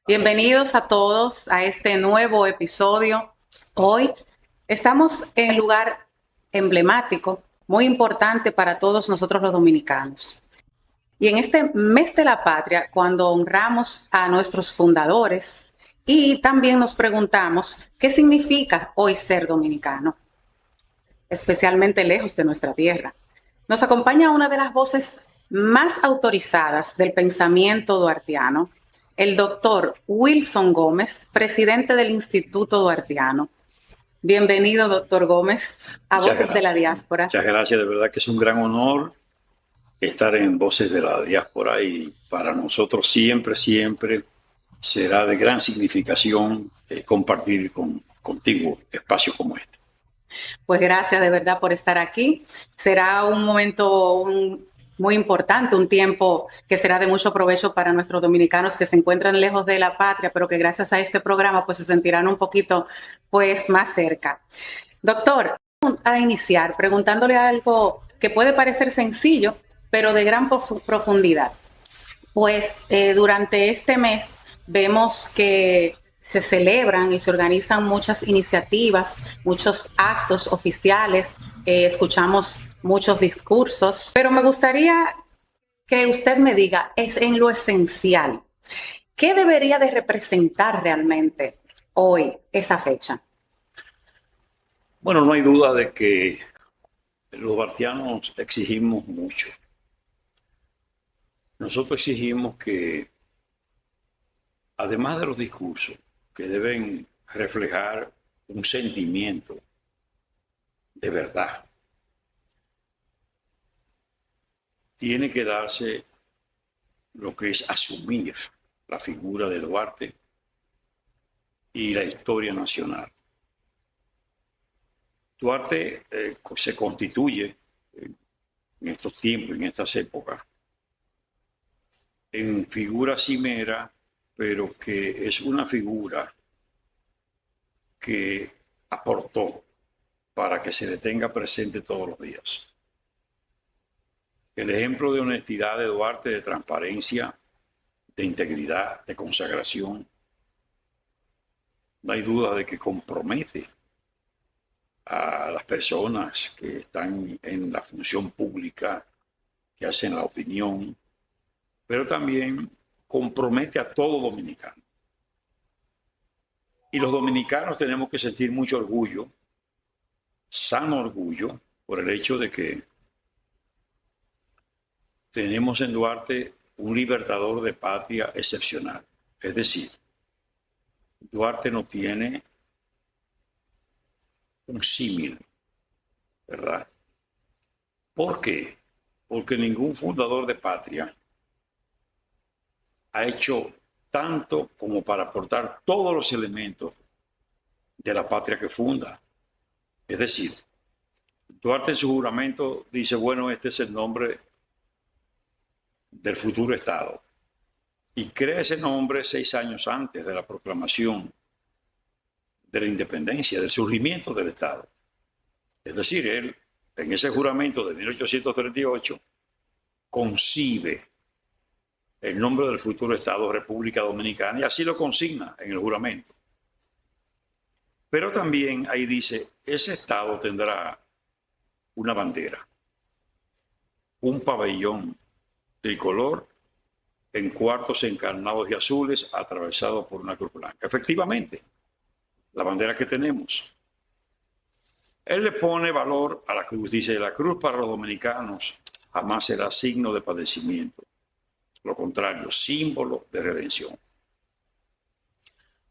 Bienvenidos a todos a este nuevo episodio. Hoy estamos en un lugar emblemático, muy importante para todos nosotros los dominicanos. Y en este mes de la patria, cuando honramos a nuestros fundadores y también nos preguntamos qué significa hoy ser dominicano, especialmente lejos de nuestra tierra. Nos acompaña una de las voces más autorizadas del pensamiento duartiano, el doctor Wilson Gómez, presidente del Instituto Duartiano. Bienvenido, doctor Gómez, a Voces de la Diáspora. Muchas gracias, de verdad que es un gran honor estar en Voces de la Diáspora y para nosotros siempre será de gran significación compartir contigo espacios como este. Pues gracias de verdad por estar aquí. Será un momento muy importante, un tiempo que será de mucho provecho para nuestros dominicanos que se encuentran lejos de la patria, pero que gracias a este programa pues se sentirán un poquito pues más cerca. Doctor, a iniciar preguntándole algo que puede parecer sencillo, pero de gran profundidad. Pues durante este mes vemos que se celebran y se organizan muchas iniciativas, muchos actos oficiales, escuchamos muchos discursos, pero me gustaría que usted me diga, es en lo esencial, ¿qué debería de representar realmente hoy esa fecha? Bueno, no hay duda de que los duartianos exigimos mucho. Nosotros exigimos que, además de los discursos, que deben reflejar un sentimiento de verdad, tiene que darse lo que es asumir la figura de Duarte y la historia nacional. Duarte se constituye en estos tiempos, en estas épocas, en figura cimera, pero que es una figura que aportó para que se le tenga presente todos los días. El ejemplo de honestidad de Duarte, de transparencia, de integridad, de consagración, no hay duda de que compromete a las personas que están en la función pública, que hacen la opinión, pero también compromete a todo dominicano. Y los dominicanos tenemos que sentir mucho orgullo, sano orgullo, por el hecho de que tenemos en Duarte un libertador de patria excepcional. Es decir, Duarte no tiene un símil, ¿verdad? ¿Por qué? Porque ningún fundador de patria ha hecho tanto como para aportar todos los elementos de la patria que funda. Es decir, Duarte en su juramento dice, bueno, este es el nombre del futuro Estado. Y crea ese nombre 6 años antes de la proclamación de la independencia, del surgimiento del Estado. Es decir, él, en ese juramento de 1838, concibe el nombre del futuro Estado República Dominicana y así lo consigna en el juramento. Pero también ahí dice, ese Estado tendrá una bandera, un pabellón tricolor en cuartos encarnados y azules atravesado por una cruz blanca. Efectivamente, la bandera que tenemos. Él le pone valor a la cruz. Dice, la cruz para los dominicanos jamás será signo de padecimiento. Lo contrario, símbolo de redención.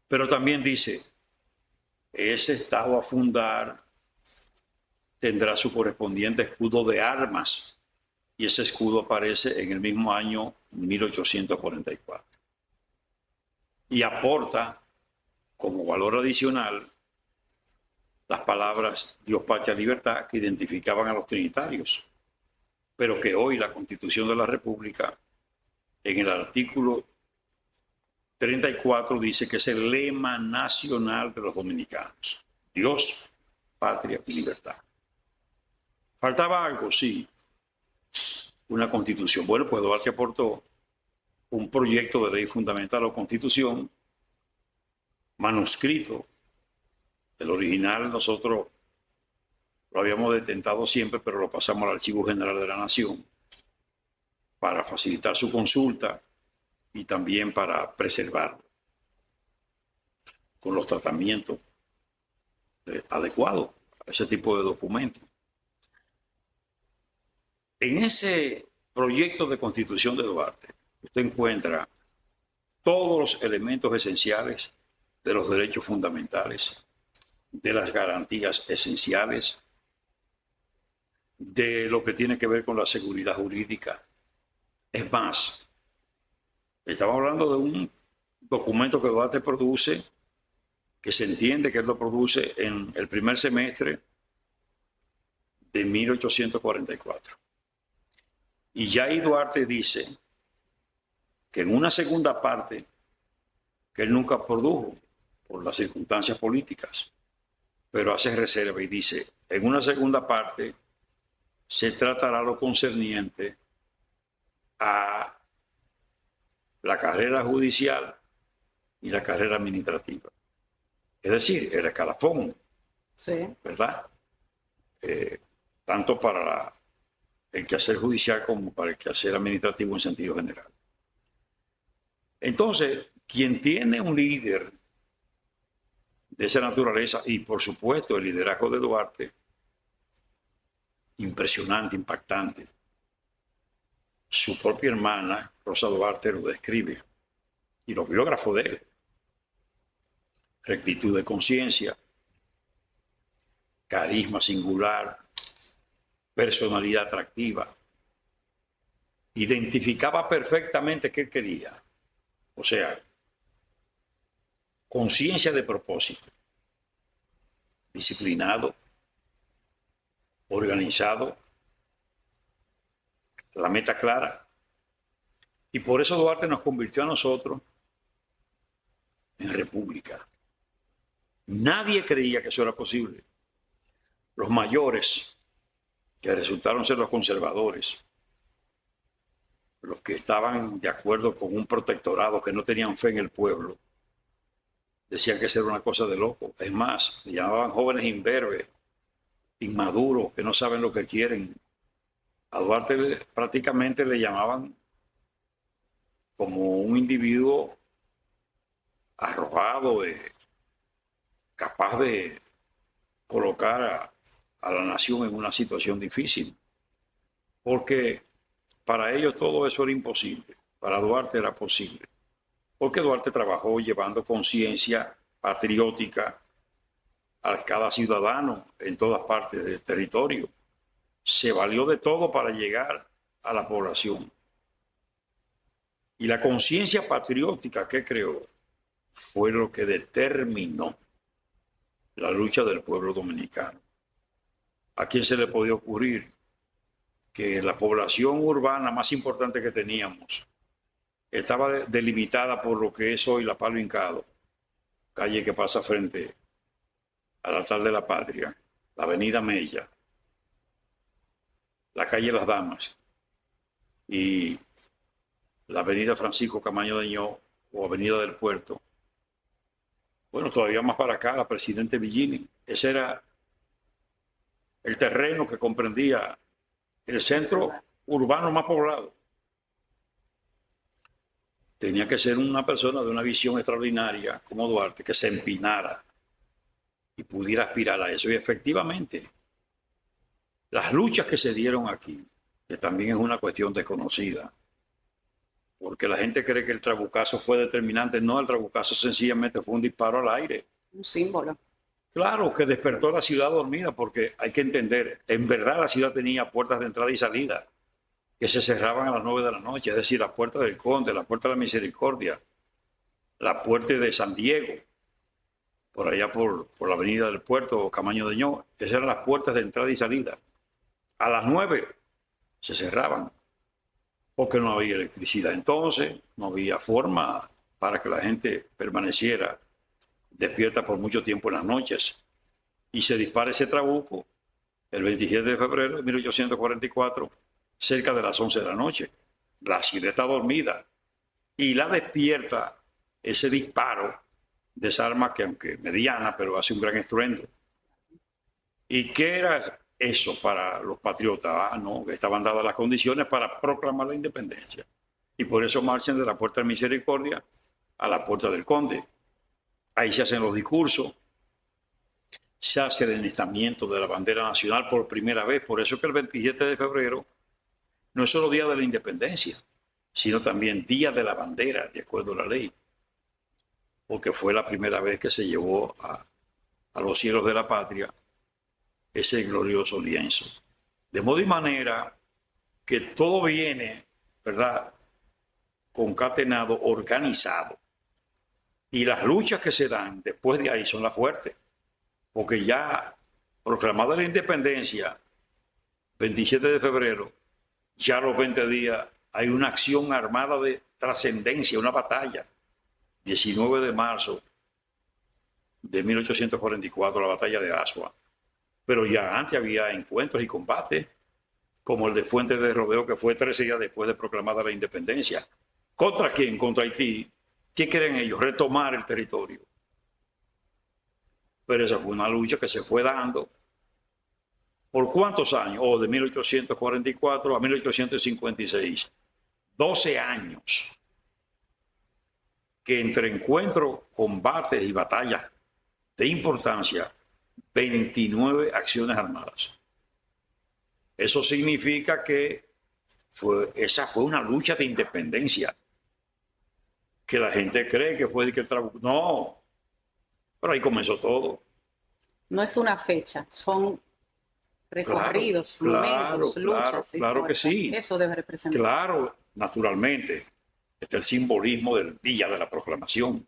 Pero también dice, ese Estado a fundar tendrá su correspondiente escudo de armas y ese escudo aparece en el mismo año 1844. Y aporta como valor adicional las palabras Dios, patria, libertad, que identificaban a los trinitarios, pero que hoy la Constitución de la República, en el artículo 34, dice que es el lema nacional de los dominicanos. Dios, patria y libertad. ¿Faltaba algo? Sí. Una constitución. Bueno, pues Duarte aportó un proyecto de ley fundamental o constitución manuscrito. El original nosotros lo habíamos detentado siempre, pero lo pasamos al Archivo General de la Nación para facilitar su consulta y también para preservarlo con los tratamientos adecuados a ese tipo de documentos. En ese proyecto de constitución de Duarte, usted encuentra todos los elementos esenciales de los derechos fundamentales, de las garantías esenciales, de lo que tiene que ver con la seguridad jurídica. Es más, estamos hablando de un documento que Duarte produce, que se entiende que él lo produce en el primer semestre de 1844. Y ya ahí Duarte dice que en una segunda parte, que él nunca produjo por las circunstancias políticas, pero hace reserva y dice, en una segunda parte se tratará lo concerniente a la carrera judicial y la carrera administrativa. Es decir, el escalafón, Sí. ¿verdad? Tanto para el quehacer judicial como para el quehacer administrativo en sentido general. Entonces, quien tiene un líder de esa naturaleza y, por supuesto, el liderazgo de Duarte, impresionante, impactante. Su propia hermana, Rosa Duarte, lo describe, y los biógrafos de él. Rectitud de conciencia, carisma singular, personalidad atractiva. Identificaba perfectamente qué quería. O sea, conciencia de propósito, disciplinado, organizado, la meta clara. Y por eso Duarte nos convirtió a nosotros en república. Nadie creía que eso era posible. Los mayores, que resultaron ser los conservadores, los que estaban de acuerdo con un protectorado, que no tenían fe en el pueblo, decían que eso era una cosa de loco. Es más, le llamaban jóvenes imberbes, inmaduros, que no saben lo que quieren. A Duarte prácticamente le llamaban como un individuo arrojado, capaz de colocar a la nación en una situación difícil. Porque para ellos todo eso era imposible. Para Duarte era posible. Porque Duarte trabajó llevando conciencia patriótica a cada ciudadano en todas partes del territorio. Se valió de todo para llegar a la población. Y la conciencia patriótica que creó fue lo que determinó la lucha del pueblo dominicano. ¿A quién se le podía ocurrir que la población urbana más importante que teníamos estaba delimitada por lo que es hoy la Palo Hincado, calle que pasa frente al altar de la Patria, la avenida Mella, la calle Las Damas y la avenida Francisco Camaño de Ño o avenida del Puerto? Bueno, todavía más para acá, la Presidente Villini. Ese era el terreno que comprendía el centro urbano más poblado. Tenía que ser una persona de una visión extraordinaria como Duarte, que se empinara y pudiera aspirar a eso. Y efectivamente, las luchas que se dieron aquí, que también es una cuestión desconocida, porque la gente cree que el trabucazo fue determinante. No, el trabucazo sencillamente fue un disparo al aire. Un símbolo. Claro, que despertó la ciudad dormida, porque hay que entender, en verdad la ciudad tenía puertas de entrada y salida que se cerraban a las 9 de la noche, es decir, la puerta del Conde, la puerta de la Misericordia, la puerta de San Diego, por allá por la avenida del Puerto o Camaño de Ño. Esas eran las puertas de entrada y salida. A las 9 se cerraban porque no había electricidad. Entonces no había forma para que la gente permaneciera despierta por mucho tiempo en las noches. Y se dispara ese trabuco el 27 de febrero de 1844, cerca de las 11 de la noche. La ciudad está dormida y la despierta ese disparo de esa arma que, aunque mediana, pero hace un gran estruendo. ¿Y qué era eso para los patriotas? No, que estaban dadas las condiciones para proclamar la independencia. Y por eso marchan de la Puerta de Misericordia a la Puerta del Conde. Ahí se hacen los discursos, se hace el enlistamiento de la bandera nacional por primera vez. Por eso que el 27 de febrero no es solo Día de la Independencia, sino también Día de la Bandera, de acuerdo a la ley, porque fue la primera vez que se llevó a los cielos de la patria ese glorioso lienzo. De modo y manera que todo viene, ¿verdad?, concatenado, organizado. Y las luchas que se dan después de ahí son las fuertes, porque ya proclamada la independencia, 27 de febrero, ya a los 20 días hay una acción armada de trascendencia, una batalla. 19 de marzo de 1844, la batalla de Asua. Pero ya antes había encuentros y combates, como el de Fuentes de Rodeo, que fue 13 días después de proclamada la independencia. ¿Contra quién? Contra Haití. ¿Qué quieren ellos? Retomar el territorio. Pero esa fue una lucha que se fue dando. ¿Por cuántos años? De 1844 a 1856. 12 años. Que entre encuentros, combates y batallas de importancia, 29 acciones armadas. Eso significa que esa fue una lucha de independencia. Que la gente cree que fue de que el trabajo. No, pero ahí comenzó todo. No es una fecha, son recorridos, momentos, luchas. Claro que sí. Eso debe representar. Claro, naturalmente. Este es el simbolismo del día de la proclamación.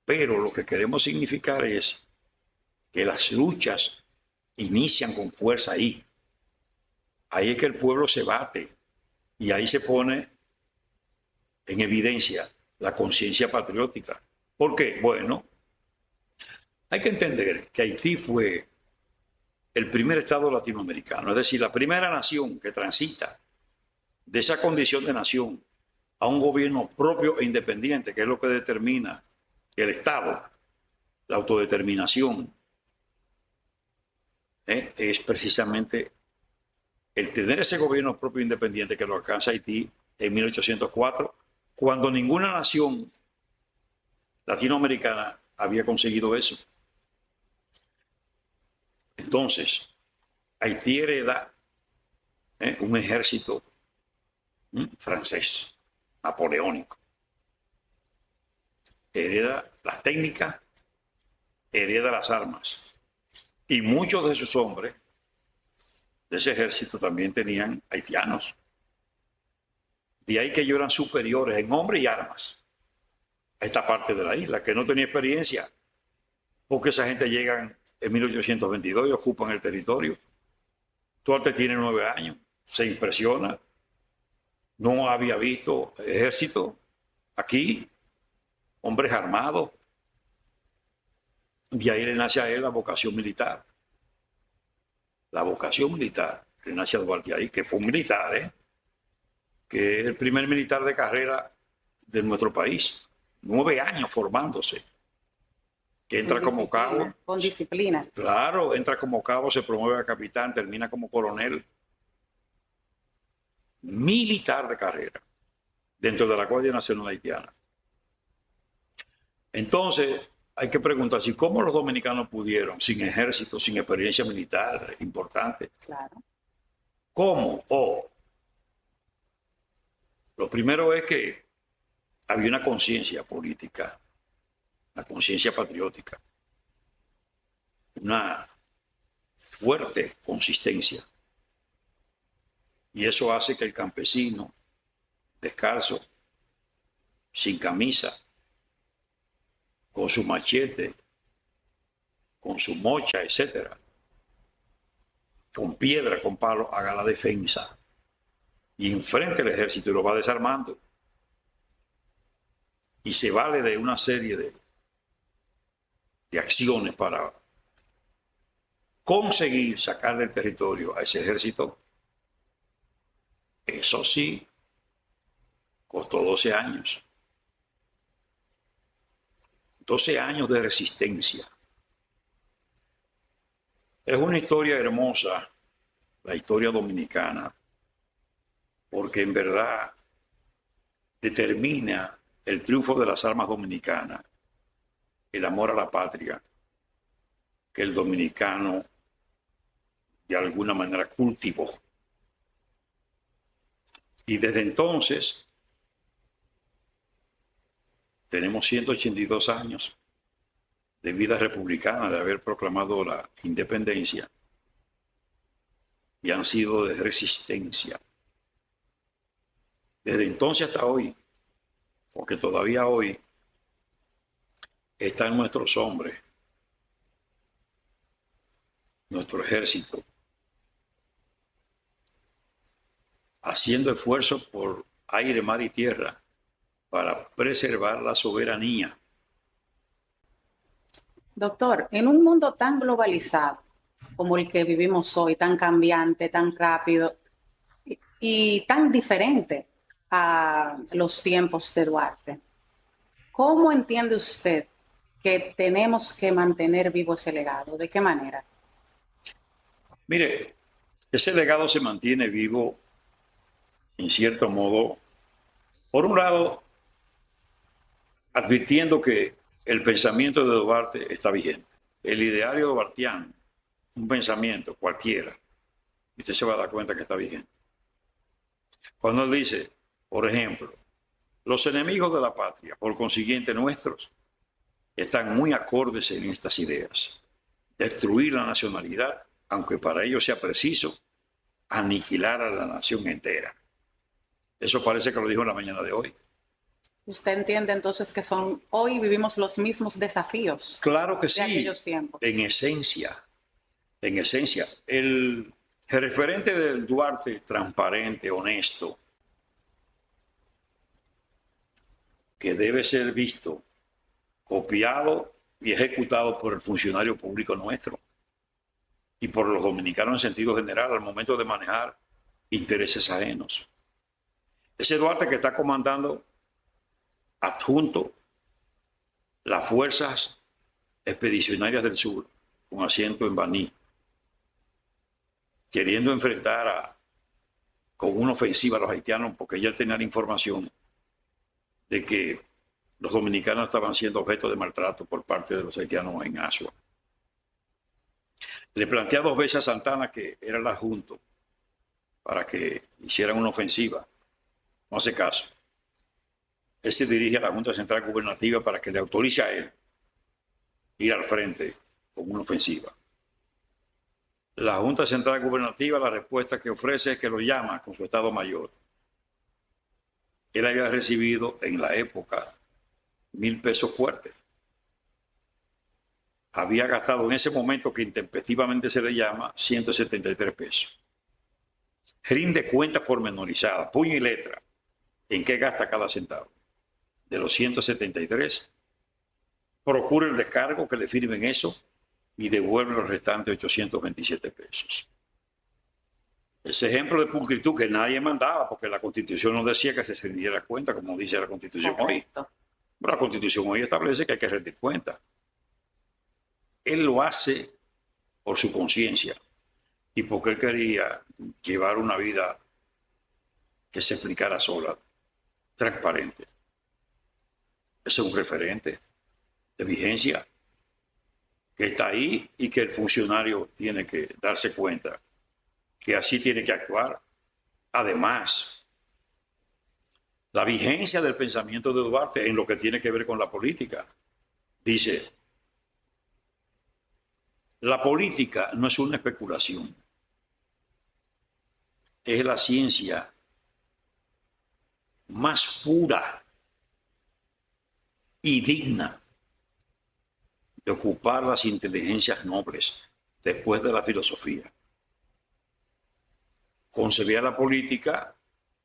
Pero lo que queremos significar es que las luchas inician con fuerza ahí. Ahí es que el pueblo se bate y ahí se pone en evidencia la conciencia patriótica. ¿Por qué? Bueno, hay que entender que Haití fue el primer estado latinoamericano, es decir, la primera nación que transita de esa condición de nación a un gobierno propio e independiente, que es lo que determina el Estado, la autodeterminación, es precisamente el tener ese gobierno propio e independiente que lo alcanza Haití en 1804, cuando ninguna nación latinoamericana había conseguido eso. Entonces, Haití hereda un ejército francés, napoleónico. Hereda las técnicas, hereda las armas. Y muchos de sus hombres de ese ejército también tenían haitianos. De ahí que ellos eran superiores en hombres y armas a esta parte de la isla, que no tenía experiencia, porque esa gente llegan en 1822 y ocupan el territorio. Duarte tiene 9 años, se impresiona. No había visto ejército aquí, hombres armados. De ahí le nace a él la vocación militar. La vocación militar le nace a Duarte ahí, que fue un militar, que es el primer militar de carrera de nuestro país. 9 años formándose. Que entra como cabo. Con disciplina. Claro, entra como cabo, se promueve a capitán, termina como coronel. Militar de carrera dentro de la Guardia Nacional Haitiana. Entonces, hay que preguntarse cómo los dominicanos pudieron, sin ejército, sin experiencia militar importante. Claro. ¿Cómo? Lo primero es que había una conciencia política, una conciencia patriótica, una fuerte consistencia. Y eso hace que el campesino, descalzo, sin camisa, con su machete, con su mocha, etcétera, con piedra, con palo, haga la defensa y enfrente al ejército y lo va desarmando. Y se vale de una serie de acciones para conseguir sacar del territorio a ese ejército. Eso sí, costó 12 años. 12 años de resistencia. Es una historia hermosa, la historia dominicana, porque en verdad determina el triunfo de las armas dominicanas, el amor a la patria, que el dominicano de alguna manera cultivó. Y desde entonces tenemos 182 años de vida republicana, de haber proclamado la independencia, y han sido de resistencia. Desde entonces hasta hoy, porque todavía hoy están nuestros hombres, nuestro ejército, haciendo esfuerzos por aire, mar y tierra para preservar la soberanía. Doctor, en un mundo tan globalizado como el que vivimos hoy, tan cambiante, tan rápido y tan diferente a los tiempos de Duarte, ¿cómo entiende usted que tenemos que mantener vivo ese legado? ¿De qué manera? Mire, ese legado se mantiene vivo, en cierto modo, por un lado, advirtiendo que el pensamiento de Duarte está vigente. El ideario duartiano, un pensamiento cualquiera, y usted se va a dar cuenta que está vigente. Cuando él dice, por ejemplo, los enemigos de la patria, por consiguiente nuestros, están muy acordes en estas ideas. Destruir la nacionalidad, aunque para ello sea preciso aniquilar a la nación entera. Eso parece que lo dijo en la mañana de hoy. ¿Usted entiende entonces que hoy vivimos los mismos desafíos Claro que de sí, aquellos tiempos? en esencia. El referente del Duarte, transparente, honesto, que debe ser visto, copiado y ejecutado por el funcionario público nuestro y por los dominicanos en sentido general al momento de manejar intereses ajenos. Ese Duarte que está comandando adjunto las fuerzas expedicionarias del sur, con asiento en Baní, queriendo enfrentar con una ofensiva a los haitianos, porque ya tenía la información de que los dominicanos estaban siendo objeto de maltrato por parte de los haitianos en Asua. Le plantea 2 veces a Santana que era el adjunto para que hicieran una ofensiva. No hace caso. Él se dirige a la Junta Central Gubernativa para que le autorice a él ir al frente con una ofensiva. La Junta Central Gubernativa, la respuesta que ofrece es que lo llama con su Estado Mayor. Él había recibido en la época 1,000 pesos fuertes. Había gastado en ese momento que intempestivamente se le llama 173 pesos. Rinde cuentas pormenorizadas, puño y letra, en qué gasta cada centavo. De los 173, procura el descargo que le firmen eso y devuelve los restantes 827 pesos. Ese ejemplo de pulcritud que nadie mandaba, porque la Constitución no decía que se rindiera cuenta, como dice la Constitución hoy. Pero la Constitución hoy establece que hay que rendir cuenta. Él lo hace por su conciencia y porque él quería llevar una vida que se explicara sola, transparente. Ese es un referente de vigencia que está ahí y que el funcionario tiene que darse cuenta que así tiene que actuar. Además, la vigencia del pensamiento de Duarte en lo que tiene que ver con la política. Dice, la política no es una especulación, es la ciencia más pura y digna de ocupar las inteligencias nobles después de la filosofía. Concebía la política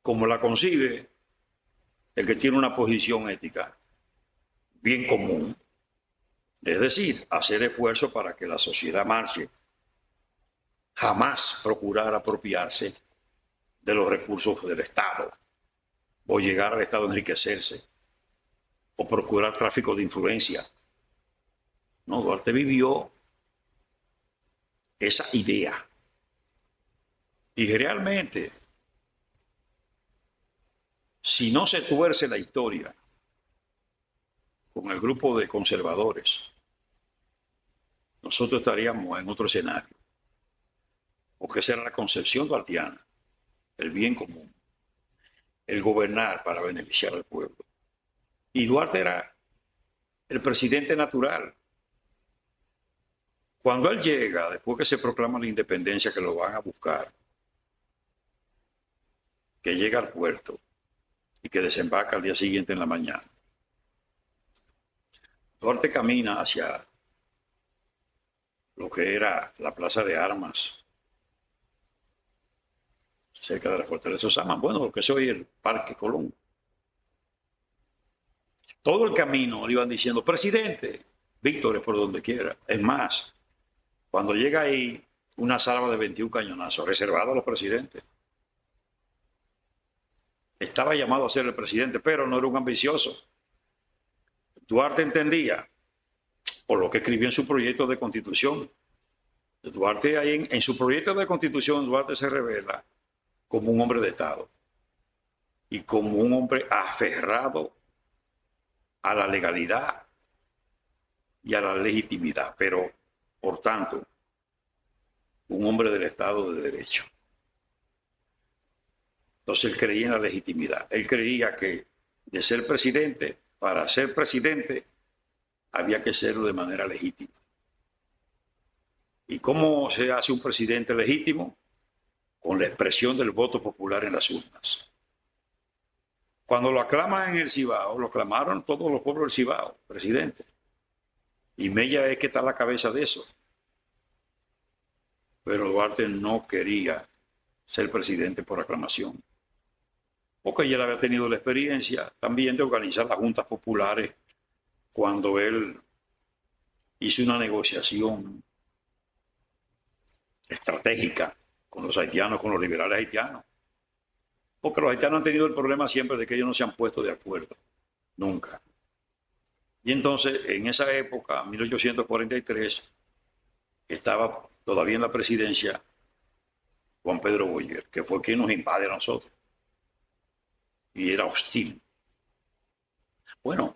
como la concibe el que tiene una posición ética bien común, es decir, hacer esfuerzo para que la sociedad marche, jamás procurar apropiarse de los recursos del Estado o llegar al Estado a enriquecerse o procurar tráfico de influencia No, Duarte vivió esa idea. Y realmente, si no se tuerce la historia con el grupo de conservadores, nosotros estaríamos en otro escenario. Porque esa era la concepción duartiana, el bien común, el gobernar para beneficiar al pueblo. Y Duarte era el presidente natural. Cuando él llega, después que se proclama la independencia, que lo van a buscar, que llega al puerto y que desembarca al día siguiente en la mañana, Duarte camina hacia lo que era la plaza de armas, cerca de la fortaleza Osama, bueno, lo que es hoy el Parque Colón. Todo el camino le iban diciendo, presidente, víctores por donde quiera. Es más, cuando llega ahí, una salva de 21 cañonazos, reservado a los presidentes. Estaba llamado a ser el presidente, pero no era un ambicioso. Duarte entendía, por lo que escribió en su proyecto de constitución, Duarte ahí en su proyecto de constitución, Duarte se revela como un hombre de Estado y como un hombre aferrado a la legalidad y a la legitimidad, pero, por tanto, un hombre del Estado de Derecho. Entonces él creía en la legitimidad. Él creía que de ser presidente, para ser presidente, había que serlo de manera legítima. ¿Y cómo se hace un presidente legítimo? Con la expresión del voto popular en las urnas. Cuando lo aclaman en el Cibao, lo aclamaron todos los pueblos del Cibao, presidente. Y Mella es que está a la cabeza de eso. Pero Duarte no quería ser presidente por aclamación. Porque él había tenido la experiencia también de organizar las juntas populares cuando él hizo una negociación estratégica con los haitianos, con los liberales haitianos. Porque los haitianos han tenido el problema siempre de que ellos no se han puesto de acuerdo. Nunca. Y entonces, en esa época, 1843, estaba todavía en la presidencia Juan Pedro Boyer, que fue quien nos invade a nosotros. Y era hostil. Bueno,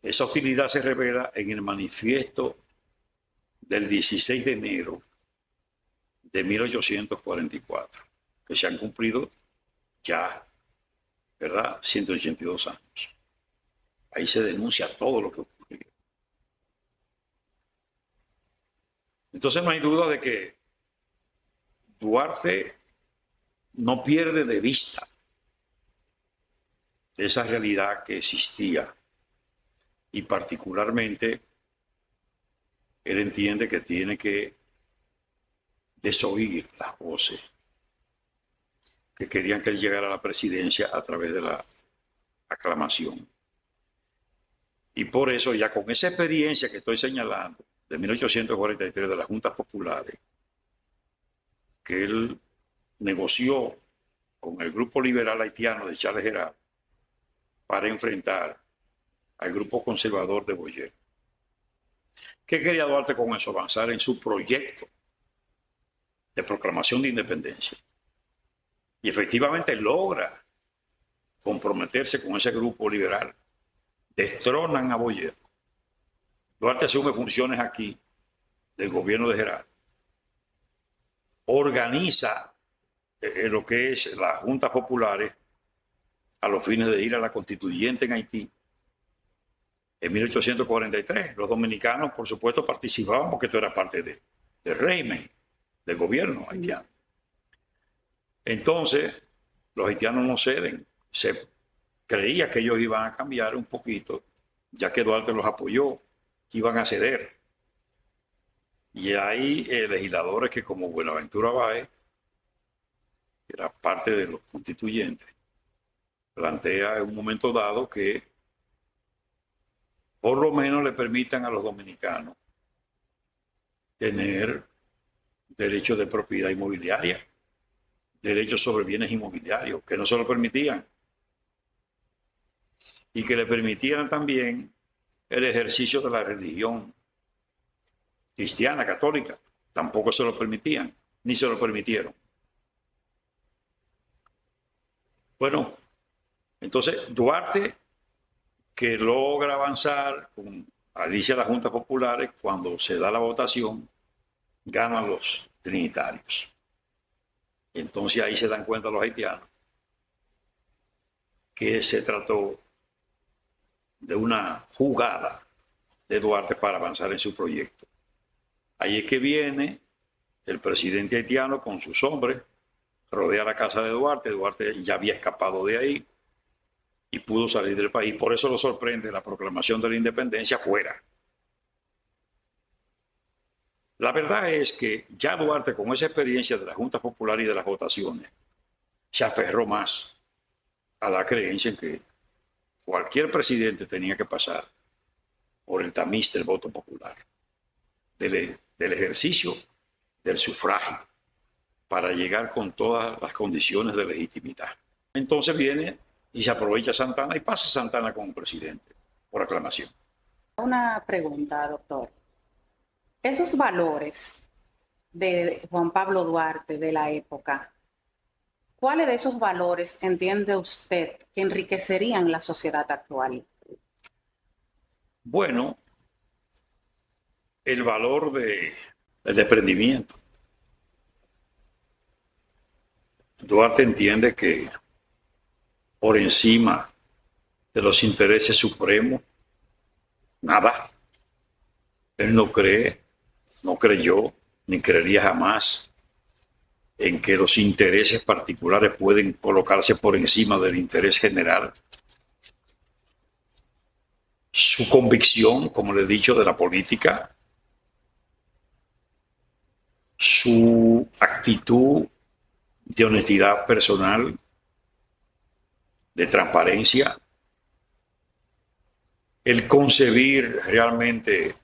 esa hostilidad se revela en el manifiesto del 16 de enero de 1844, que se han cumplido ya, ¿verdad?, 182 años. Ahí se denuncia todo lo que ocurrió. Entonces no hay duda de que Duarte no pierde de vista esa realidad que existía y particularmente él entiende que tiene que desoír las voces que querían que él llegara a la presidencia a través de la aclamación. Y por eso, ya con esa experiencia que estoy señalando, de 1843, de las juntas populares, que él negoció con el grupo liberal haitiano de Charles Gerard para enfrentar al grupo conservador de Boyer. ¿Qué quería Duarte con eso? Avanzar en su proyecto de proclamación de independencia. Y efectivamente logra comprometerse con ese grupo liberal. Destronan a Boyer. Duarte asume funciones aquí del gobierno de Gerard. Organiza lo que es las juntas populares a los fines de ir a la constituyente en Haití. En 1843, los dominicanos, por supuesto, participaban porque esto era parte del régimen, del gobierno haitiano. Entonces, los haitianos no ceden. Se creía que ellos iban a cambiar un poquito, ya que Duarte los apoyó, que iban a ceder. Y hay legisladores que, como Buenaventura Báez, que era parte de los constituyentes, plantea en un momento dado que por lo menos le permitan a los dominicanos tener derechos de propiedad inmobiliaria, derechos sobre bienes inmobiliarios, que no se lo permitían. Y que le permitieran también el ejercicio de la religión cristiana, católica, tampoco se lo permitían, ni se lo permitieron. Bueno, entonces Duarte, que logra avanzar con Alicia a las Juntas Populares, cuando se da la votación, ganan los trinitarios. Entonces ahí se dan cuenta los haitianos que se trató de una jugada de Duarte para avanzar en su proyecto. Ahí es que viene el presidente haitiano con sus hombres, rodea la casa de Duarte. Duarte ya había escapado de ahí y pudo salir del país. Por eso lo sorprende la proclamación de la independencia fuera. La verdad es que ya Duarte, con esa experiencia de las juntas populares y de las votaciones, se aferró más a la creencia en que cualquier presidente tenía que pasar por el tamiz del voto popular, del ejercicio del sufragio, para llegar con todas las condiciones de legitimidad. Entonces viene y se aprovecha Santana y pasa Santana como presidente por aclamación. Una pregunta, doctor. Esos valores de Juan Pablo Duarte de la época, ¿cuáles de esos valores entiende usted que enriquecerían la sociedad actual? Bueno, el valor del desprendimiento. Duarte entiende que por encima de los intereses supremos, nada. Él no cree, no creyó, ni creería jamás en que los intereses particulares pueden colocarse por encima del interés general. Su convicción, como le he dicho, de la política, su actitud de honestidad personal, de transparencia, el concebir realmente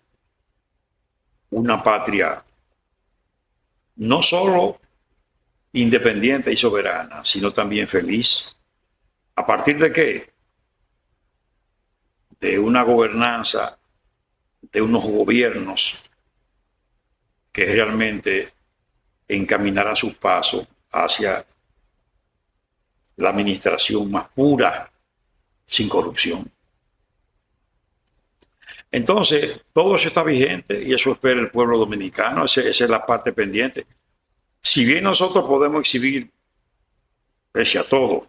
una patria no solo independiente y soberana, sino también feliz. ¿A partir de qué? De una gobernanza, de unos gobiernos que realmente encaminarán sus pasos hacia la administración más pura, sin corrupción. Entonces, todo eso está vigente y eso espera el pueblo dominicano. Esa es la parte pendiente. Si bien nosotros podemos exhibir, pese a todo,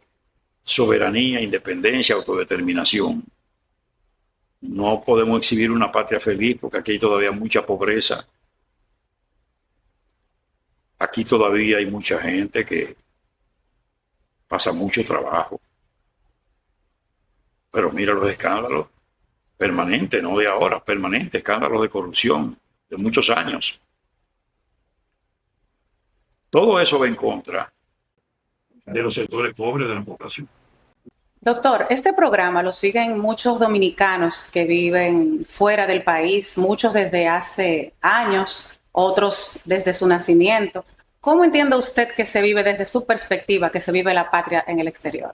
soberanía, independencia, autodeterminación, no podemos exhibir una patria feliz porque aquí hay todavía mucha pobreza. Aquí todavía hay mucha gente que pasa mucho trabajo. Pero mira los escándalos permanentes, no de ahora, permanentes, escándalos de corrupción de muchos años. Todo eso va en contra de los sectores pobres de la población. Doctor, este programa lo siguen muchos dominicanos que viven fuera del país, muchos desde hace años, otros desde su nacimiento. ¿Cómo entiende usted que se vive desde su perspectiva, que se vive la patria en el exterior?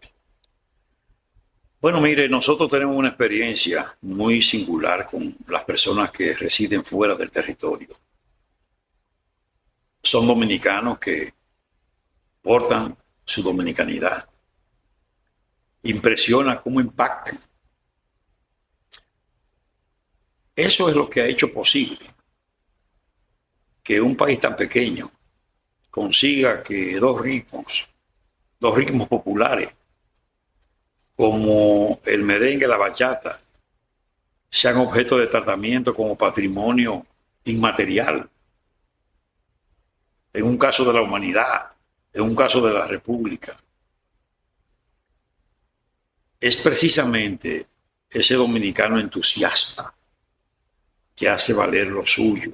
Bueno, mire, nosotros tenemos una experiencia muy singular con las personas que residen fuera del territorio. Son dominicanos que portan su dominicanidad. Impresiona cómo impactan. Eso es lo que ha hecho posible que un país tan pequeño consiga que dos ritmos populares como el merengue, la bachata, sean objeto de tratamiento como patrimonio inmaterial. En un caso de la humanidad, en un caso de la República. Es precisamente ese dominicano entusiasta que hace valer lo suyo.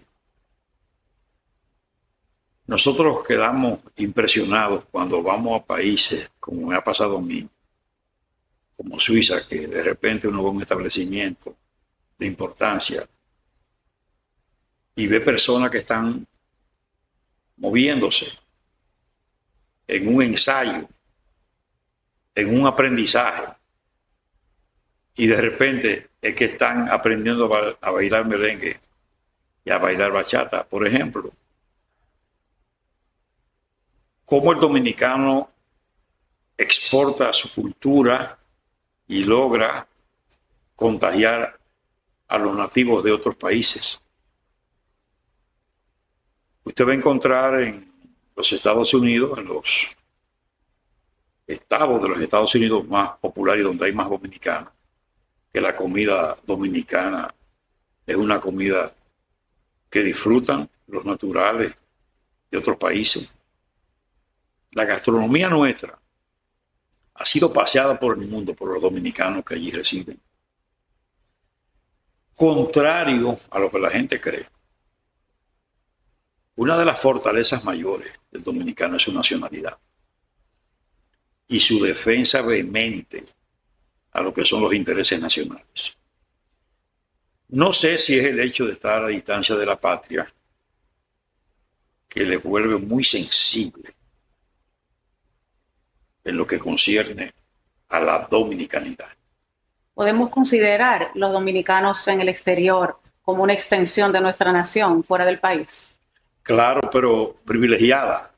Nosotros quedamos impresionados cuando vamos a países, como me ha pasado a mí, como Suiza, que de repente uno va a un establecimiento de importancia y ve personas que están moviéndose en un ensayo, en un aprendizaje, y de repente es que están aprendiendo a bailar merengue y a bailar bachata. Por ejemplo, cómo el dominicano exporta su cultura y logra contagiar a los nativos de otros países. Usted va a encontrar en los Estados Unidos, en los estados de los Estados Unidos más populares y donde hay más dominicanos, que la comida dominicana es una comida que disfrutan los naturales de otros países. La gastronomía nuestra ha sido paseada por el mundo, por los dominicanos que allí residen. Contrario a lo que la gente cree, una de las fortalezas mayores del dominicano es su nacionalidad y su defensa vehemente a lo que son los intereses nacionales. No sé si es el hecho de estar a distancia de la patria que le vuelve muy sensible en lo que concierne a la dominicanidad. ¿Podemos considerar los dominicanos en el exterior como una extensión de nuestra nación fuera del país? Claro, pero privilegiada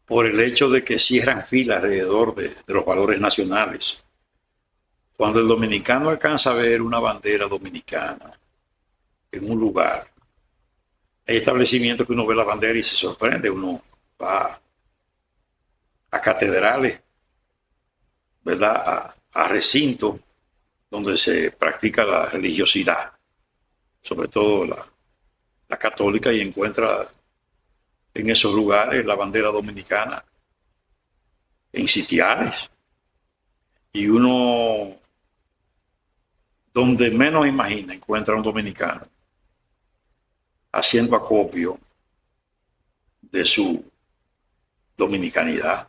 por el hecho de que cierran fila alrededor de los valores nacionales. Cuando el dominicano alcanza a ver una bandera dominicana en un lugar, hay establecimientos que uno ve la bandera y se sorprende, uno va a catedrales, ¿verdad? A recintos donde se practica la religiosidad, sobre todo la católica, y encuentra en esos lugares la bandera dominicana en sitiales. Y uno, donde menos imagina, encuentra a un dominicano haciendo acopio de su dominicanidad.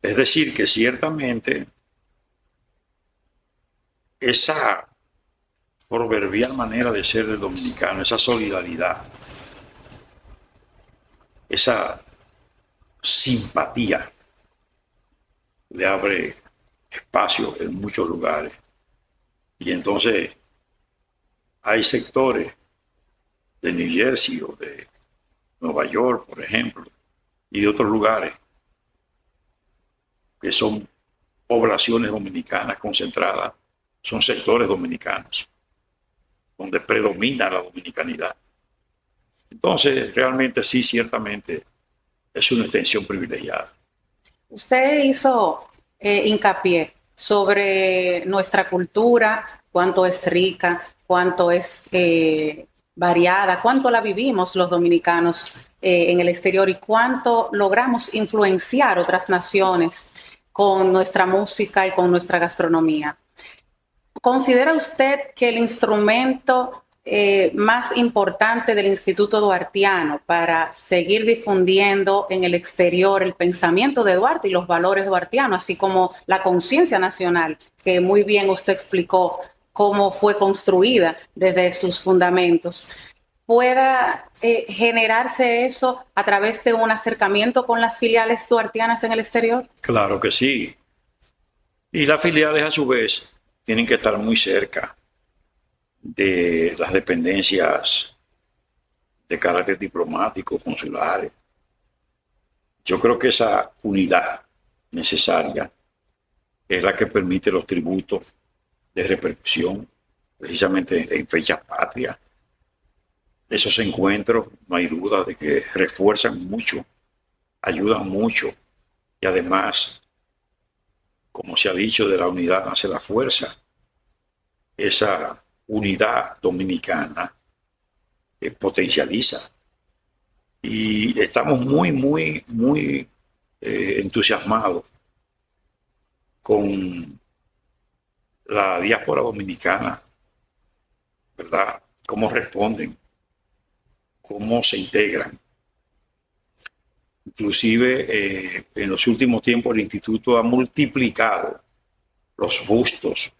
Es decir, que ciertamente esa proverbial manera de ser del dominicano, esa solidaridad, esa simpatía, le abre espacio en muchos lugares. Y entonces hay sectores de New Jersey o de Nueva York, por ejemplo, y de otros lugares que son poblaciones dominicanas concentradas, son sectores dominicanos, donde predomina la dominicanidad. Entonces, realmente sí, ciertamente es una extensión privilegiada. Usted hizo hincapié sobre nuestra cultura, cuánto es rica, cuánto es variada, cuánto la vivimos los dominicanos en el exterior y cuánto logramos influenciar otras naciones con nuestra música y con nuestra gastronomía. ¿Considera usted que el instrumento más importante del Instituto Duartiano para seguir difundiendo en el exterior el pensamiento de Duarte y los valores duartianos, así como la conciencia nacional, que muy bien usted explicó cómo fue construida desde sus fundamentos, pueda generarse eso a través de un acercamiento con las filiales duartianas en el exterior? Claro que sí. Y las filiales, a su vez, tienen que estar muy cerca de las dependencias de carácter diplomático, consulares. Yo creo que esa unidad necesaria es la que permite los tributos de repercusión, precisamente en fechas patrias. Esos encuentros, no hay duda de que refuerzan mucho, ayudan mucho y además, como se ha dicho, de la unidad nace la fuerza. Esa unidad dominicana potencializa. Y estamos muy entusiasmados con la diáspora dominicana, ¿verdad? Cómo responden, cómo se integran. Inclusive en los últimos tiempos el instituto ha multiplicado los bustos,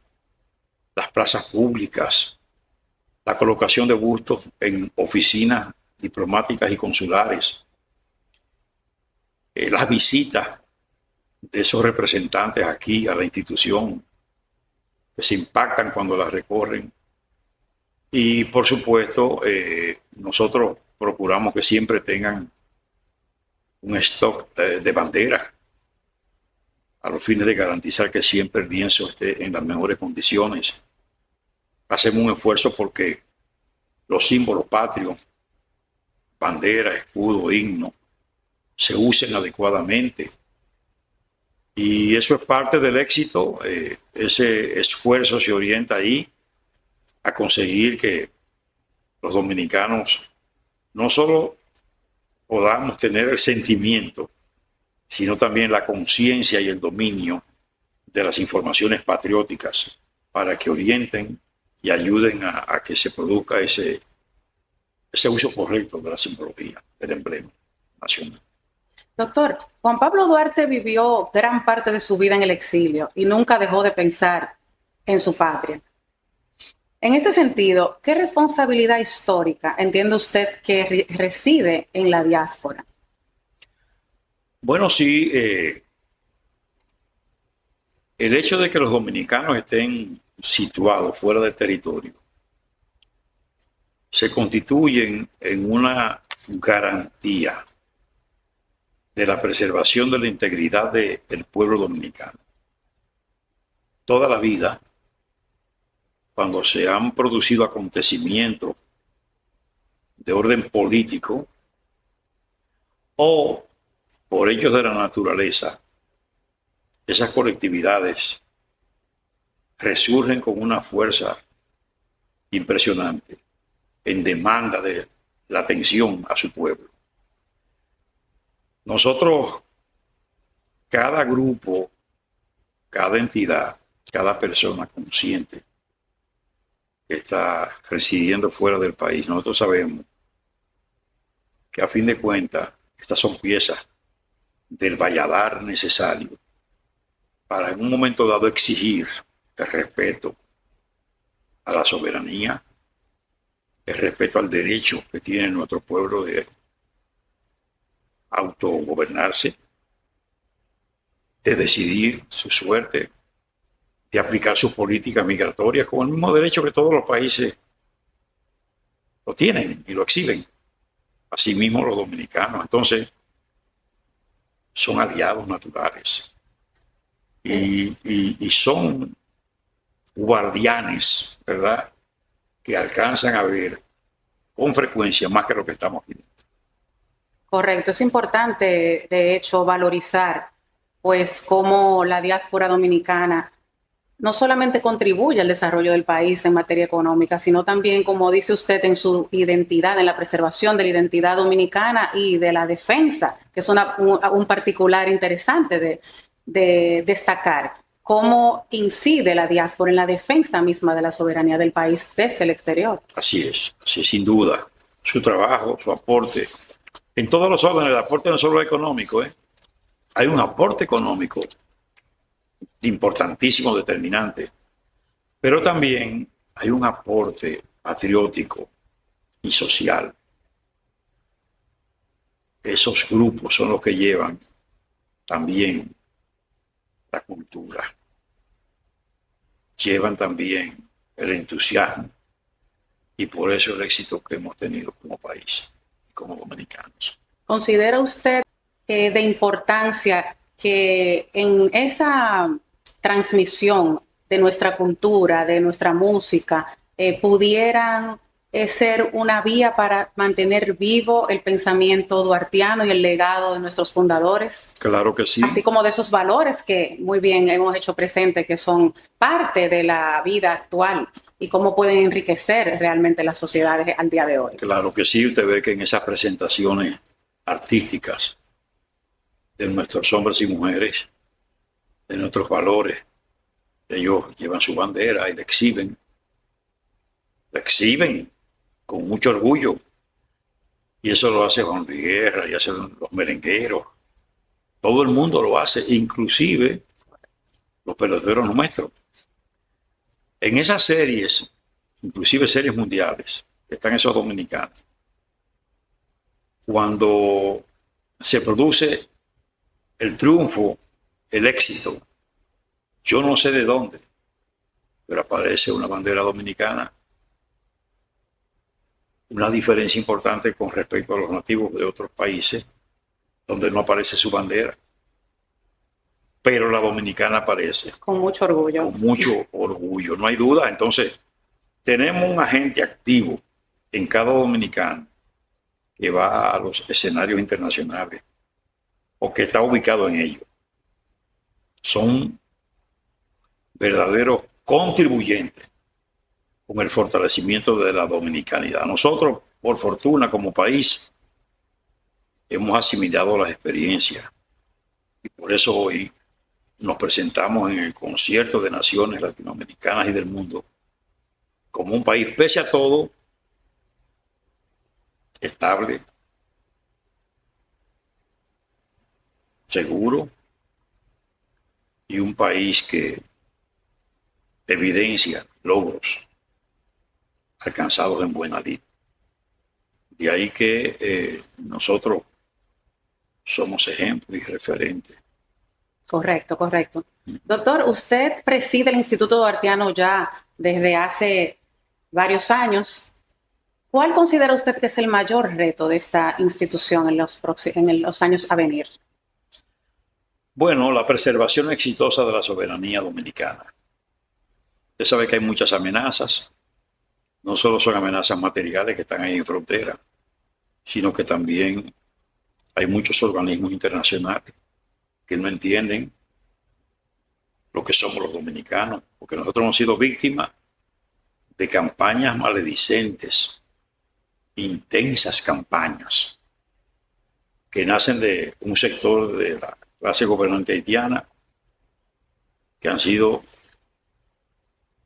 las plazas públicas, la colocación de bustos en oficinas diplomáticas y consulares, las visitas de esos representantes aquí a la institución, que se impactan cuando la recorren. Y por supuesto, nosotros procuramos que siempre tengan un stock de bandera a los fines de garantizar que siempre el lienzo esté en las mejores condiciones. Hacemos un esfuerzo porque los símbolos patrios, bandera, escudo, himno, se usen adecuadamente. Y eso es parte del éxito. Ese esfuerzo se orienta ahí a conseguir que los dominicanos no solo podamos tener el sentimiento, sino también la conciencia y el dominio de las informaciones patrióticas para que orienten y ayuden a que se produzca ese uso correcto de la simbología, del emblema nacional. Doctor, Juan Pablo Duarte vivió gran parte de su vida en el exilio y nunca dejó de pensar en su patria. En ese sentido, ¿qué responsabilidad histórica entiende usted que reside en la diáspora? Bueno, sí, el hecho de que los dominicanos estén situados fuera del territorio se constituyen en una garantía de la preservación de la integridad del pueblo dominicano. Toda la vida, cuando se han producido acontecimientos de orden político o por hechos de la naturaleza, esas colectividades resurgen con una fuerza impresionante en demanda de la atención a su pueblo. Nosotros, cada grupo, cada entidad, cada persona consciente que está residiendo fuera del país, nosotros sabemos que a fin de cuentas estas son piezas del valladar necesario para en un momento dado exigir el respeto a la soberanía, el respeto al derecho que tiene nuestro pueblo de autogobernarse, de decidir su suerte, de aplicar sus políticas migratorias con el mismo derecho que todos los países lo tienen y lo exhiben. Asimismo los dominicanos. Entonces, son aliados naturales y son guardianes, ¿verdad?, que alcanzan a ver con frecuencia más que lo que estamos viendo. Correcto, es importante, de hecho, valorizar, pues, cómo la diáspora dominicana no solamente contribuye al desarrollo del país en materia económica, sino también, como dice usted, en su identidad, en la preservación de la identidad dominicana y de la defensa, que es un particular interesante de destacar. ¿Cómo incide la diáspora en la defensa misma de la soberanía del país desde el exterior? Así es, sin duda. Su trabajo, su aporte, en todos los órdenes, el aporte no solo económico, hay un aporte económico importantísimo, determinante, pero también hay un aporte patriótico y social. Esos grupos son los que llevan también la cultura, llevan también el entusiasmo y por eso el éxito que hemos tenido como país, como dominicanos. ¿Considera usted de importancia que en esa transmisión de nuestra cultura, de nuestra música, pudieran ser una vía para mantener vivo el pensamiento duartiano y el legado de nuestros fundadores? Claro que sí. Así como de esos valores que muy bien hemos hecho presente, que son parte de la vida actual y cómo pueden enriquecer realmente las sociedades al día de hoy. Claro que sí. Usted ve que en esas presentaciones artísticas de nuestros hombres y mujeres, de nuestros valores, ellos llevan su bandera y la exhiben con mucho orgullo. Y eso lo hace Juan Luis Guerra y hacen los merengueros. Todo el mundo lo hace, inclusive los peloteros nuestros. En esas series, inclusive series mundiales, están esos dominicanos. Cuando se produce el triunfo, el éxito, yo no sé de dónde, pero aparece una bandera dominicana una diferencia importante con respecto a los nativos de otros países donde no aparece su bandera. Pero la dominicana aparece. Con mucho orgullo. Con mucho orgullo, no hay duda. Entonces, tenemos un agente activo en cada dominicano que va a los escenarios internacionales o que está ubicado en ellos. Son verdaderos contribuyentes con el fortalecimiento de la dominicanidad. Nosotros, por fortuna, como país, hemos asimilado las experiencias y por eso hoy nos presentamos en el concierto de naciones latinoamericanas y del mundo como un país, pese a todo, estable, seguro y un país que evidencia logros alcanzados en buena lid. De ahí que nosotros somos ejemplo y referente. Correcto, correcto. Doctor, usted preside el Instituto Duartiano ya desde hace varios años. ¿Cuál considera usted que es el mayor reto de esta institución en los años a venir? Bueno, la preservación exitosa de la soberanía dominicana. Usted sabe que hay muchas amenazas. No solo son amenazas materiales que están ahí en frontera, sino que también hay muchos organismos internacionales que no entienden lo que somos los dominicanos, porque nosotros hemos sido víctimas de campañas maledicentes, intensas campañas, que nacen de un sector de la clase gobernante haitiana, que han sido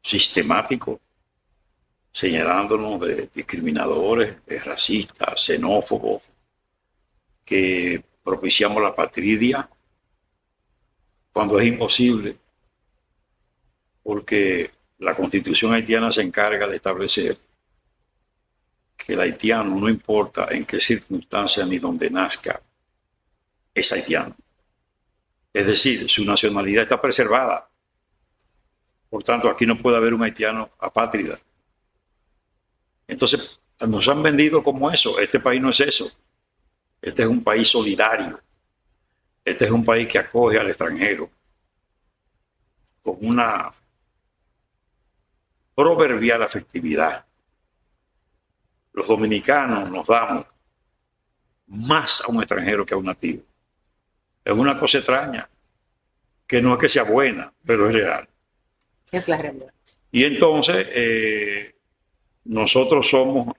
sistemáticos, señalándonos de discriminadores, de racistas, xenófobos, que propiciamos la patridia cuando es imposible, porque la Constitución haitiana se encarga de establecer que el haitiano, no importa en qué circunstancia ni dónde nazca, es haitiano. Es decir, su nacionalidad está preservada. Por tanto, aquí no puede haber un haitiano apátrida. Entonces, nos han vendido como eso. Este país no es eso. Este es un país solidario. Este es un país que acoge al extranjero con una proverbial afectividad. Los dominicanos nos damos más a un extranjero que a un nativo. Es una cosa extraña, que no es que sea buena, pero es real. Es la realidad. Y entonces, nosotros somos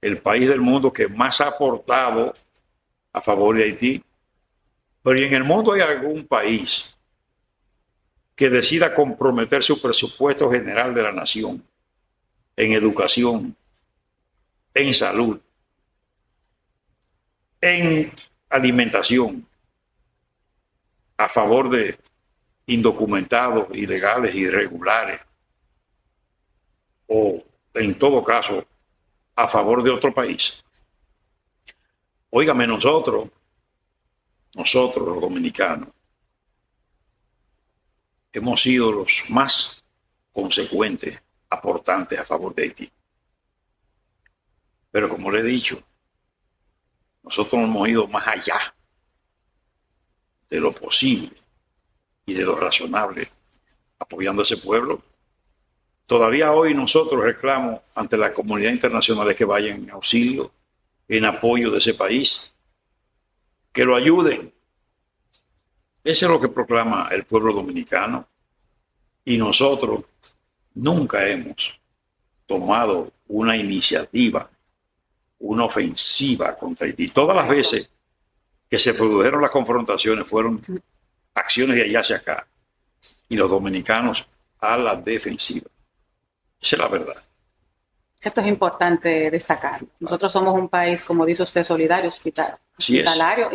el país del mundo que más ha aportado a favor de Haití. Pero en el mundo hay algún país que decida comprometer su presupuesto general de la nación en educación, en salud, en alimentación, a favor de indocumentados, ilegales, irregulares, o en todo caso, a favor de otro país. Óigame, nosotros los dominicanos, hemos sido los más consecuentes aportantes a favor de Haití. Pero como le he dicho, nosotros hemos ido más allá de lo posible y de lo razonable apoyando a ese pueblo. Todavía hoy nosotros reclamos ante la comunidad internacional que vayan en auxilio, en apoyo de ese país, que lo ayuden. Eso es lo que proclama el pueblo dominicano. Y nosotros nunca hemos tomado una iniciativa, una ofensiva contra Haití. Todas las veces que se produjeron las confrontaciones fueron acciones de allá hacia acá. Y los dominicanos a la defensiva. Esa es la verdad. Esto es importante destacar. Nosotros somos un país, como dice usted, solidario, hospitalario.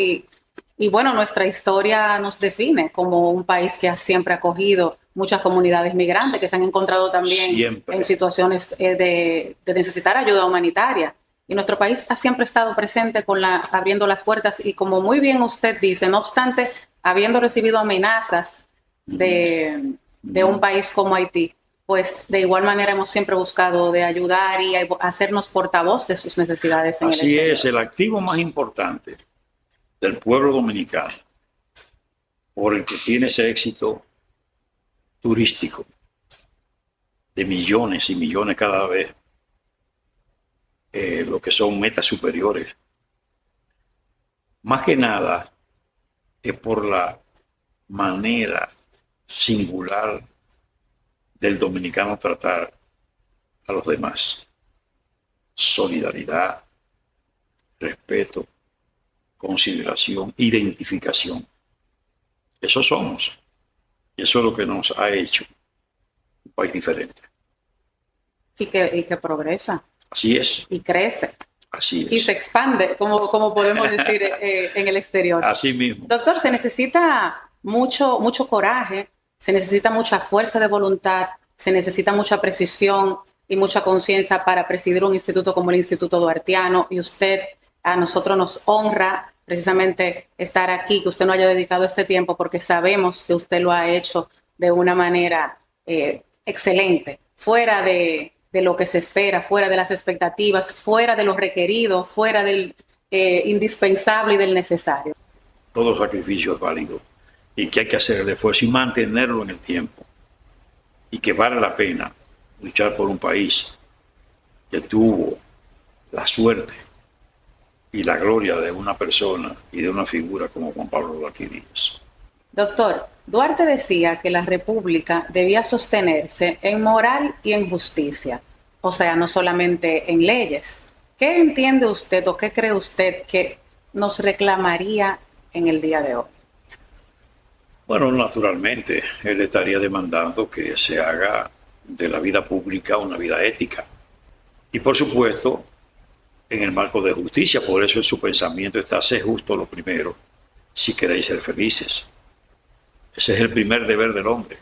Y bueno, nuestra historia nos define como un país que ha siempre acogido muchas comunidades migrantes que se han encontrado también en situaciones de necesitar ayuda humanitaria. Y nuestro país ha siempre estado presente abriendo las puertas y como muy bien usted dice, no obstante, habiendo recibido amenazas de un país como Haití, pues de igual manera hemos siempre buscado de ayudar y hacernos portavoz de sus necesidades en el Así exterior. es, el activo más importante del pueblo dominicano, por el que tiene ese éxito turístico de millones y millones cada vez, lo que son metas superiores. Más que nada es por la manera singular del dominicano tratar a los demás. Solidaridad, respeto, consideración, identificación. Eso somos. Y eso es lo que nos ha hecho un país diferente. Y que progresa. Así es. Y crece. Así es. Y se expande, como podemos decir en el exterior. Así mismo. Doctor, se necesita mucho coraje, se necesita mucha fuerza de voluntad, se necesita mucha precisión y mucha conciencia para presidir un instituto como el Instituto Duartiano, y usted, a nosotros nos honra precisamente estar aquí, que usted nos haya dedicado este tiempo, porque sabemos que usted lo ha hecho de una manera excelente, fuera de lo que se espera, fuera de las expectativas, fuera de lo requerido, fuera del indispensable y del necesario. Todo sacrificio es válido y que hay que hacer el esfuerzo y mantenerlo en el tiempo, y que vale la pena luchar por un país que tuvo la suerte y la gloria de una persona y de una figura como Juan Pablo Duarte Díaz. Doctor, Duarte decía que la República debía sostenerse en moral y en justicia, o sea, no solamente en leyes. ¿Qué entiende usted o qué cree usted que nos reclamaría en el día de hoy? Bueno, naturalmente, él estaría demandando que se haga de la vida pública una vida ética. Y por supuesto, en el marco de justicia, por eso en su pensamiento está: sé justo lo primero, si queréis ser felices. Ese es el primer deber del hombre,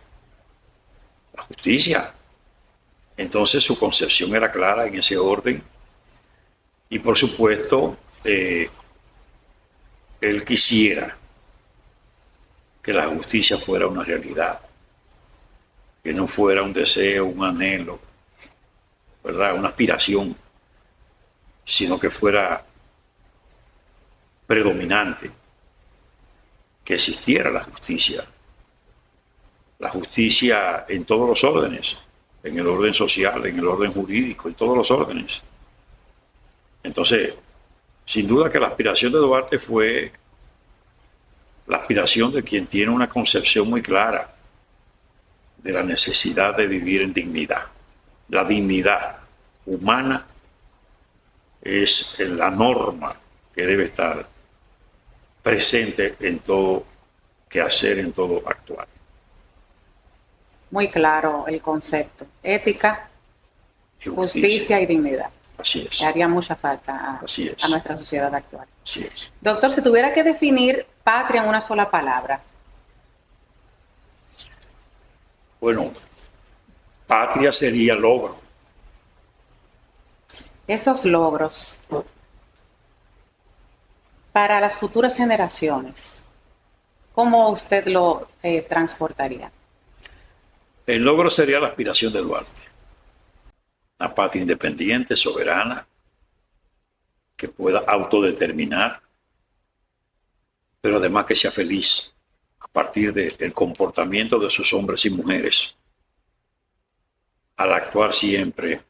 la justicia. Entonces su concepción era clara en ese orden. Y por supuesto, él quisiera que la justicia fuera una realidad, que no fuera un deseo, un anhelo, ¿verdad?, una aspiración, sino que fuera predominante, que existiera la justicia en todos los órdenes, en el orden social, en el orden jurídico, en todos los órdenes. Entonces, sin duda que la aspiración de Duarte fue la aspiración de quien tiene una concepción muy clara de la necesidad de vivir en dignidad. La dignidad humana es la norma que debe estar presente en todo quehacer, en todo actuar. Muy claro el concepto. Ética, justicia y dignidad. Así es. Le haría mucha falta a nuestra sociedad actual. Así es. Doctor, si tuviera que definir patria en una sola palabra. Bueno, patria sería logro. Esos logros para las futuras generaciones, ¿cómo usted lo transportaría? El logro sería la aspiración de Duarte. Una patria independiente, soberana, que pueda autodeterminar, pero además que sea feliz a partir del comportamiento de sus hombres y mujeres, al actuar siempre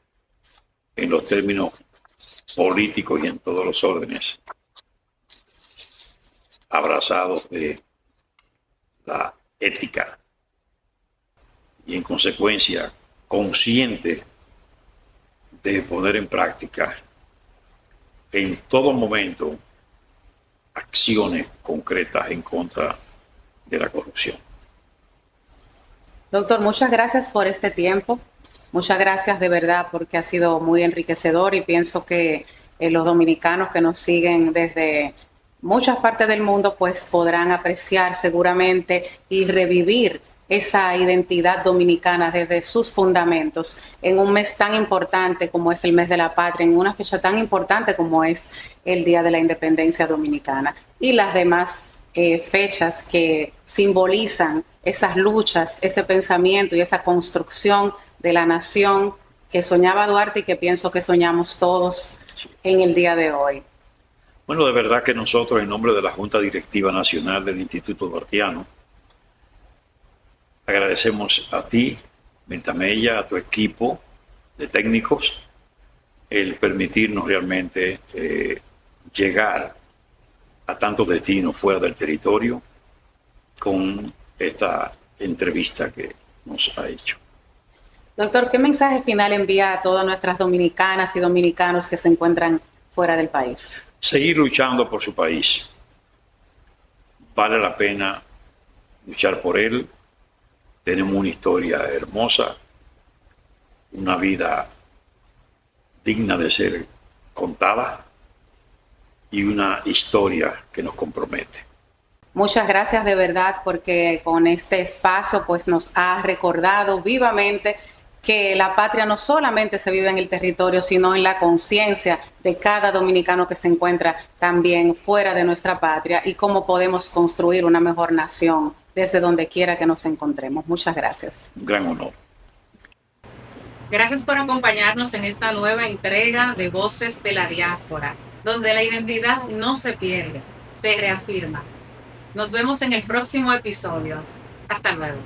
en los términos políticos y en todos los órdenes, abrazados de la ética y en consecuencia consciente de poner en práctica en todo momento acciones concretas en contra de la corrupción. Doctor, muchas gracias por este tiempo. Muchas gracias de verdad, porque ha sido muy enriquecedor, y pienso que los dominicanos que nos siguen desde muchas partes del mundo pues podrán apreciar seguramente y revivir esa identidad dominicana desde sus fundamentos en un mes tan importante como es el mes de la patria, en una fecha tan importante como es el Día de la Independencia Dominicana y las demás fechas que simbolizan esas luchas, ese pensamiento y esa construcción de la nación que soñaba Duarte y que pienso que soñamos todos en el día de hoy. Bueno, de verdad que nosotros, en nombre de la Junta Directiva Nacional del Instituto Duartiano, agradecemos a ti, Mirta Mella, a tu equipo de técnicos, el permitirnos realmente llegar a tantos destinos fuera del territorio con esta entrevista que nos ha hecho. Doctor, ¿qué mensaje final envía a todas nuestras dominicanas y dominicanos que se encuentran fuera del país? Seguir luchando por su país. Vale la pena luchar por él. Tenemos una historia hermosa, una vida digna de ser contada y una historia que nos compromete. Muchas gracias de verdad, porque con este espacio pues nos ha recordado vivamente que la patria no solamente se vive en el territorio, sino en la conciencia de cada dominicano que se encuentra también fuera de nuestra patria, y cómo podemos construir una mejor nación desde donde quiera que nos encontremos. Muchas gracias. Un gran honor. Gracias por acompañarnos en esta nueva entrega de Voces de la Diáspora, donde la identidad no se pierde, se reafirma. Nos vemos en el próximo episodio. Hasta luego.